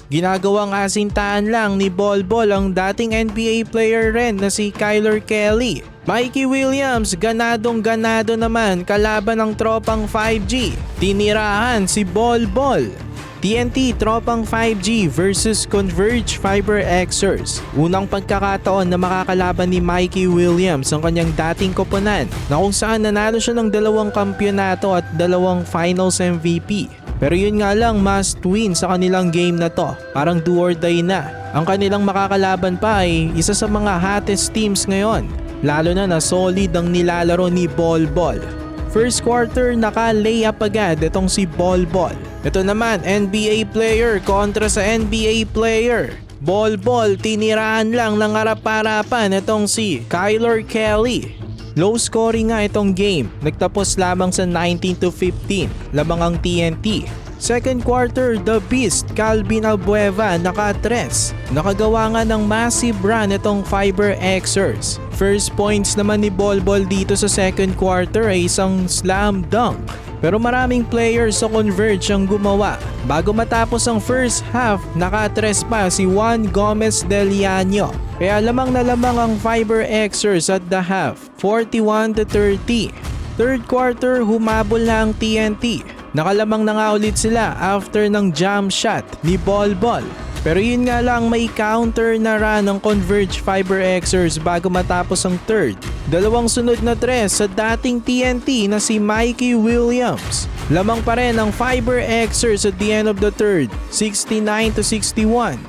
Ginagawang asintahan lang ni Bolbol ang dating NBA player rin na si Kyler Kelly. Mikey Williams ganadong-ganado naman kalaban ng tropang 5G. Tinirahan si Bolbol. TNT tropang 5G versus Converge Fiber Xers. Unang pagkakataon na makakalaban ni Mikey Williams ang kanyang dating koponan na kung saan nanalo siya ng 2 kampyonato at 2 finals MVP. Pero yun nga lang, must win sa kanilang game na to. Parang do or die na. Ang kanilang makakalaban pa ay isa sa mga hottest teams ngayon. Lalo na solid ang nilalaro ni Bolbol. First quarter naka-layup agad itong si Bolbol. Ito naman, NBA player kontra sa NBA player. Bolbol tinirahan lang ng harap-harapan itong si Kyler Kelly. Low scoring nga itong game. Nagtapos lamang sa 19-15 labang ang TNT. Second quarter, the Beast Calvin Albueva naka-3. Nakagawa nga ng massive run itong Fiber Xers. First points naman ni Bolbol dito sa second quarter ay isang slam dunk. Pero maraming players sa Converge ang gumawa. Bago matapos ang first half, naka-3 pa si Juan Gomez Del Llano. Kaya lamang na lamang ang Fiber Xers at the half, 41-30. Third quarter, humabol na ang TNT. Nakalamang na nga ulit sila after ng jump shot ni Bolbol. Pero yun nga lang, may counter na run ng Converge Fiber Xers bago matapos ang third. 2 sunod na 3 sa dating TNT na si Mikey Williams. Lamang pa rin ang Fiber Xers at the end of the third, 69-61.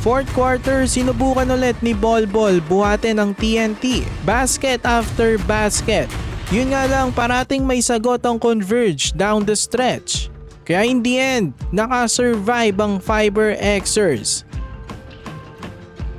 Fourth quarter, sinubukan ulit ni Bolbol buhatin ang TNT. Basket after basket. Yun nga lang, parating may sagot ang Converge down the stretch. Kaya in the end, nakasurvive ang Fiber Xers.